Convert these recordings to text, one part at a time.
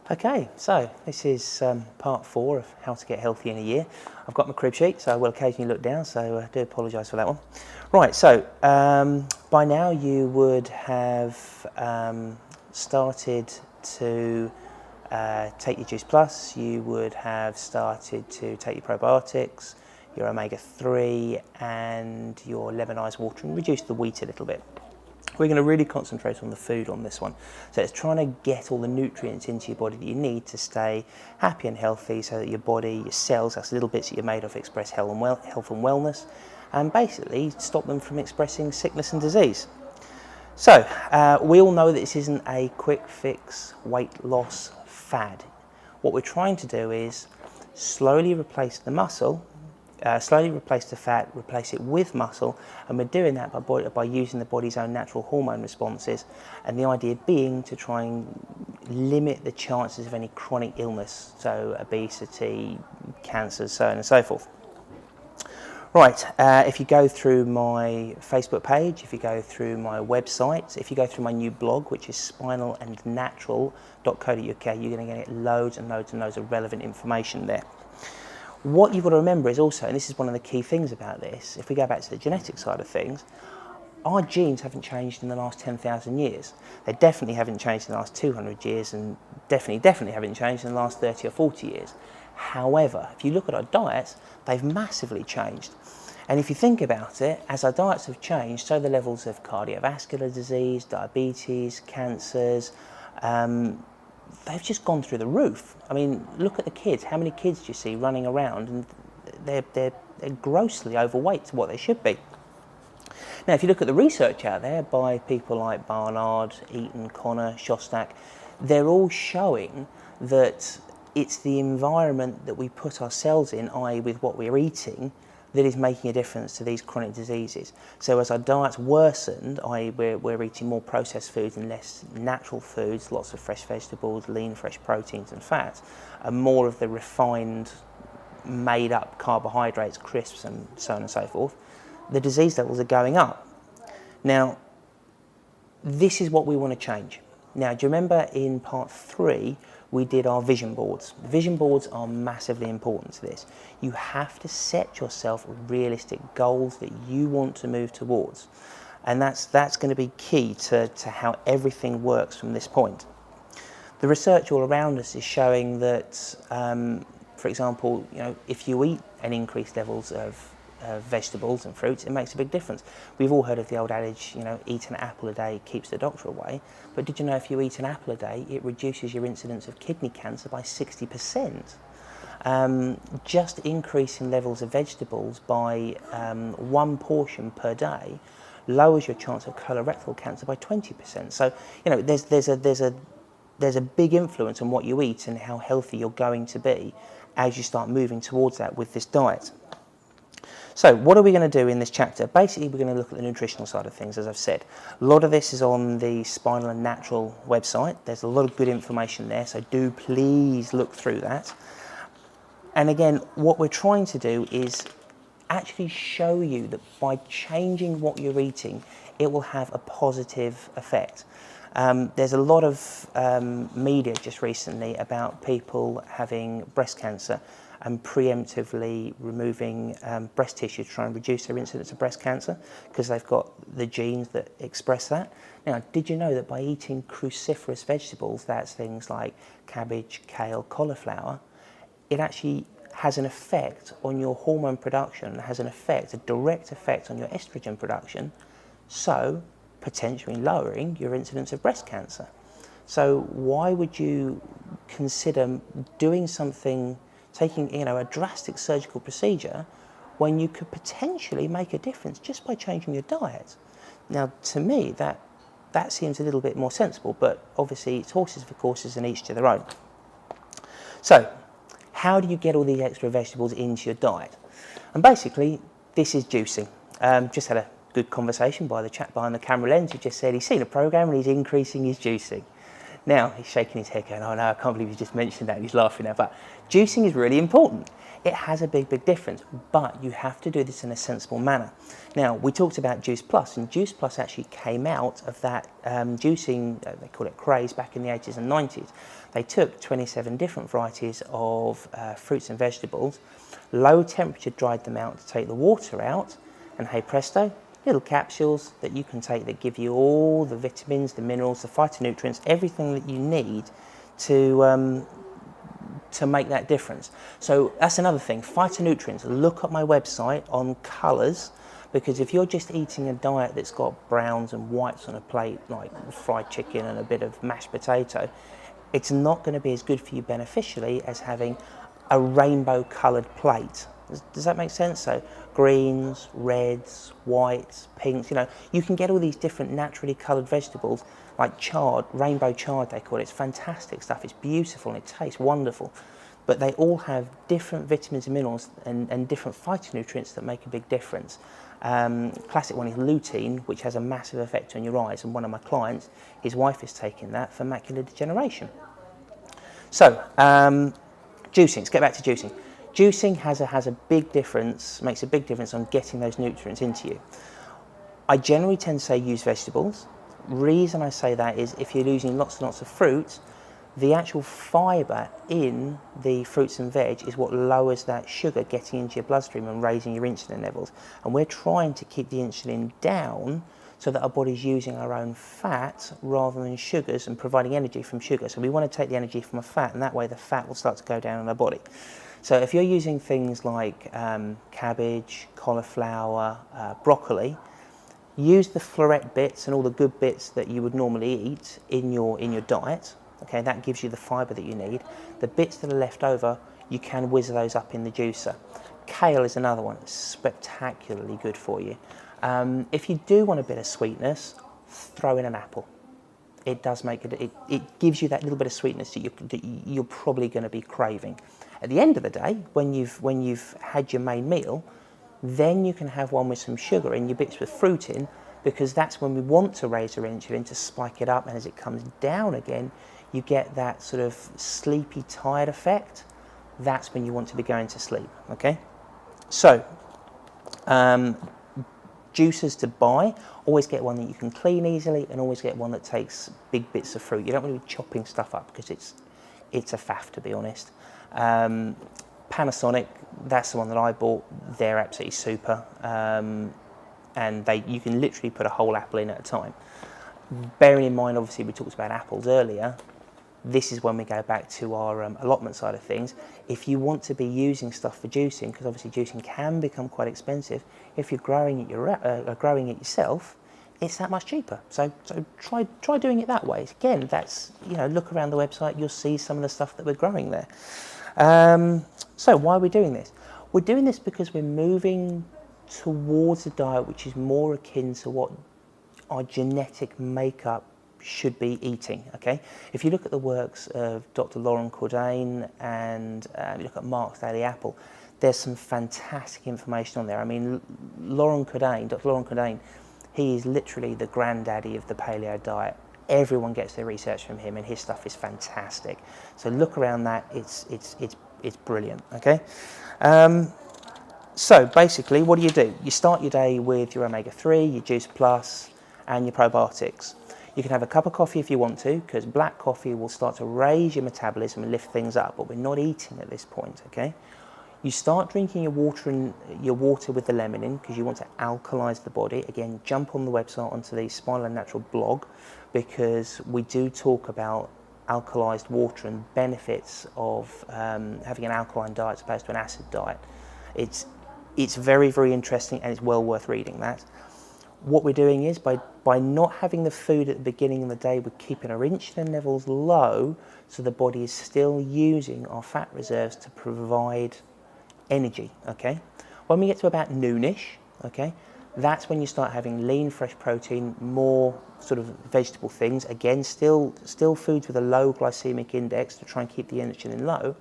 Okay, so this is part 4 of how to get healthy in a year. I've got my crib sheet, so I will occasionally look down, so I do apologise for that one. Right, so by now you would have started to take your Juice Plus, you would have started to take your probiotics, your omega-3 and your lemonised water, and reduce the wheat a little bit. We're going to really concentrate on the food on this one. So it's trying to get all the nutrients into your body that you need to stay happy and healthy, so that your body, your cells, that's little bits that you're made of, express health and wellness, and basically stop them from expressing sickness and disease. So we all know that this isn't a quick fix weight loss fad. What we're trying to do is slowly replace the muscle, slowly replace the fat, replace it with muscle, and we're doing that by using the body's own natural hormone responses, and the idea being to try and limit the chances of any chronic illness, so obesity, cancers, so on and so forth. Right, if you go through my Facebook page, if you go through my website, if you go through my new blog, which is spinalandnatural.co.uk, you're going to get loads and loads and loads of relevant information there. What you've got to remember is also, and this is one of the key things about this, if we go back to the genetic side of things, our genes haven't changed in the last 10,000 years. They definitely haven't changed in the last 200 years, and definitely haven't changed in the last 30 or 40 years. However, if you look at our diets, they've massively changed. And if you think about it, as our diets have changed, so the levels of cardiovascular disease, diabetes, cancers, they've just gone through the roof. I mean, look at the kids. How many kids do you see running around, and they're grossly overweight to what they should be. Now, if you look at the research out there by people like Barnard, Eaton, Connor, Shostak, they're all showing that it's the environment that we put ourselves in, i.e. with what we're eating, that is making a difference to these chronic diseases. So as our diets worsened, i.e. we're eating more processed foods and less natural foods, lots of fresh vegetables, lean fresh proteins and fats, and more of the refined, made up carbohydrates, crisps and so on and so forth, the disease levels are going up. Now, this is what we want to change. Now, do you remember in part 3, we did our vision boards? Vision boards are massively important to this. You have to set yourself realistic goals that you want to move towards. And that's going to be key to how everything works from this point. The research all around us is showing that, for example, if you eat an increased levels of vegetables and fruits, it makes a big difference. We've all heard of the old adage, eat an apple a day keeps the doctor away. But did you know if you eat an apple a day, it reduces your incidence of kidney cancer by 60%? Just increasing levels of vegetables by 1 portion per day lowers your chance of colorectal cancer by 20%. So, there's a big influence on what you eat and how healthy you're going to be as you start moving towards that with this diet. So what are we going to do in this chapter? Basically, we're going to look at the nutritional side of things, as I've said. A lot of this is on the Spinal and Natural website. There's a lot of good information there, so do please look through that. And again, what we're trying to do is actually show you that by changing what you're eating, it will have a positive effect. There's a lot of media just recently about people having breast cancer and preemptively removing breast tissue to try and reduce their incidence of breast cancer because they've got the genes that express that. Now, did you know that by eating cruciferous vegetables, that's things like cabbage, kale, cauliflower, it actually has an effect on your hormone production, has an effect, a direct effect on your estrogen production, so potentially lowering your incidence of breast cancer. So why would you consider doing something, taking a drastic surgical procedure when you could potentially make a difference just by changing your diet? Now, to me, that seems a little bit more sensible, but obviously it's horses for courses and each to their own. So, how do you get all these extra vegetables into your diet? And basically, this is juicing. Just had a good conversation by the chap behind the camera lens who just said he's seen a program and he's increasing his juicing. Now, he's shaking his head going, oh no, I can't believe you just mentioned that, and he's laughing now. But juicing is really important. It has a big, big difference, but you have to do this in a sensible manner. Now, we talked about Juice Plus, and Juice Plus actually came out of that juicing, they call it craze, back in the 80s and 90s. They took 27 different varieties of fruits and vegetables, low temperature dried them out to take the water out, and hey presto, little capsules that you can take that give you all the vitamins, the minerals, the phytonutrients, everything that you need to make that difference. So that's another thing, phytonutrients. Look at my website on colours, because if you're just eating a diet that's got browns and whites on a plate, like fried chicken and a bit of mashed potato, it's not going to be as good for you beneficially as having a rainbow coloured plate. Does that make sense? So greens, reds, whites, pinks, you can get all these different naturally coloured vegetables, like chard, rainbow chard they call it. It's fantastic stuff, it's beautiful and it tastes wonderful. But they all have different vitamins and minerals and different phytonutrients that make a big difference. Classic one is lutein, which has a massive effect on your eyes, and one of my clients, his wife is taking that for macular degeneration. So, juicing, let's get back to juicing. Juicing has a big difference, makes a big difference on getting those nutrients into you. I generally tend to say use vegetables. Reason I say that is if you're using lots and lots of fruits, the actual fibre in the fruits and veg is what lowers that sugar getting into your bloodstream and raising your insulin levels. And we're trying to keep the insulin down so that our body's using our own fat rather than sugars and providing energy from sugar. So we want to take the energy from a fat, and that way the fat will start to go down in our body. So if you're using things like cabbage, cauliflower, broccoli, use the floret bits and all the good bits that you would normally eat in your diet. Okay, that gives you the fibre that you need. The bits that are left over, you can whiz those up in the juicer. Kale is another one, it's spectacularly good for you. If you do want a bit of sweetness, throw in an apple. It does make it gives you that little bit of sweetness that you're probably going to be craving. At the end of the day, when you've had your main meal, then you can have one with some sugar and your bits with fruit in, because that's when we want to raise our insulin to spike it up, and as it comes down again, you get that sort of sleepy, tired effect. That's when you want to be going to sleep, okay? So, juicers to buy, always get one that you can clean easily, and always get one that takes big bits of fruit. You don't want to be chopping stuff up because it's a faff, to be honest. Panasonic, that's the one that I bought. They're absolutely super, and you can literally put a whole apple in at a time. Bearing in mind, obviously, we talked about apples earlier. This is when we go back to our allotment side of things. If you want to be using stuff for juicing, because obviously juicing can become quite expensive, if you're growing it yourself, it's that much cheaper. So try doing it that way. Again, that's, look around the website, you'll see some of the stuff that we're growing there. So why are we doing this? We're doing this because we're moving towards a diet which is more akin to what our genetic makeup should be eating, okay? If you look at the works of Dr. Lauren Cordain and you look at Mark's Daily Apple, there's some fantastic information on there. I mean, Dr. Lauren Cordain, he is literally the granddaddy of the paleo diet. Everyone gets their research from him, and his stuff is fantastic. So look around that, it's brilliant, okay? So basically, what do? You start your day with your omega-3, your Juice Plus, and your probiotics. You can have a cup of coffee if you want to, because black coffee will start to raise your metabolism and lift things up, but we're not eating at this point, okay? You start drinking your water with the lemon in, because you want to alkalize the body. Again, jump on the website onto the Spinal Natural blog, because we do talk about alkalized water and benefits of having an alkaline diet as opposed to an acid diet. It's very, very interesting, and it's well worth reading that. What we're doing is, by not having the food at the beginning of the day, we're keeping our insulin levels low, so the body is still using our fat reserves to provide energy, okay? When we get to about noonish, okay, that's when you start having lean, fresh protein, more sort of vegetable things. Again, still foods with a low glycemic index to try and keep the insulin low.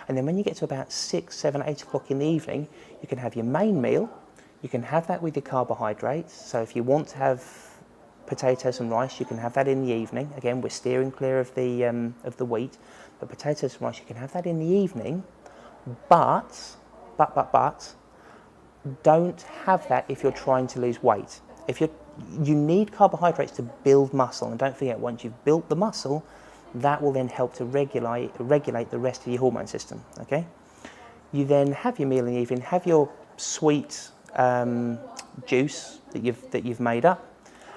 And then when you get to about 6, 7, 8 o'clock in the evening, you can have your main meal. You can have that with your carbohydrates. So if you want to have potatoes and rice, you can have that in the evening. Again, we're steering clear of the wheat, but potatoes and rice, you can have that in the evening. But, don't have that if you're trying to lose weight. You need carbohydrates to build muscle, and don't forget, once you've built the muscle, that will then help to regulate the rest of your hormone system. Okay. You then have your meal in the evening, have your sweet juice that you've made up,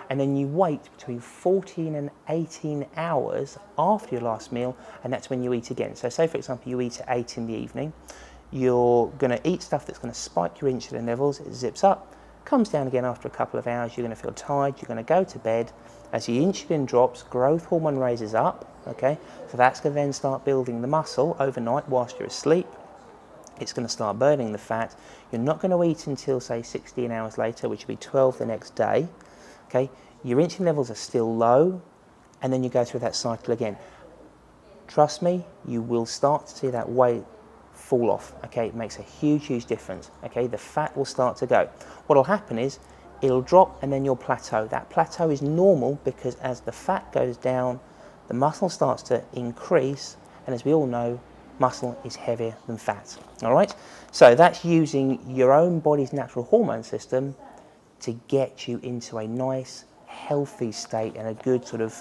and then you wait between 14 and 18 hours after your last meal, and that's when you eat again. So say, for example, you eat at 8 in the evening, you're going to eat stuff that's going to spike your insulin levels, it zips up, comes down again after a couple of hours, you're going to feel tired, you're going to go to bed. As your insulin drops, growth hormone raises up, okay? So that's going to then start building the muscle overnight whilst you're asleep. It's going to start burning the fat. You're not going to eat until, say, 16 hours later, which will be 12 the next day. Okay, your insulin levels are still low, and then you go through that cycle again. Trust me, you will start to see that weight fall off. Okay, it makes a huge difference. Okay, the fat will start to go. What will happen is it'll drop and then you'll plateau. That plateau is normal because as the fat goes down, the muscle starts to increase, and as we all know, muscle is heavier than fat. All right, so that's using your own body's natural hormone system to get you into a nice, healthy state and a good sort of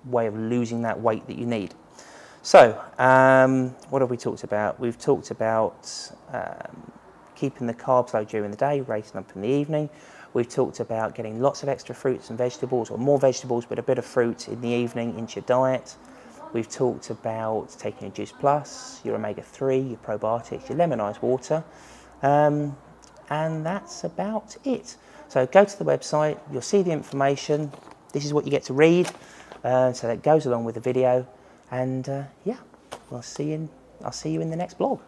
way of losing that weight that you need. So, what have we talked about? We've talked about keeping the carbs low during the day, raising up in the evening. We've talked about getting lots of extra fruits and vegetables, or more vegetables, but a bit of fruit in the evening into your diet. We've talked about taking your Juice Plus, your omega-3, your probiotics, your lemonized water, and that's about it. So go to the website, you'll see the information. This is what you get to read, so that goes along with the video. And yeah, I'll see you in the next blog.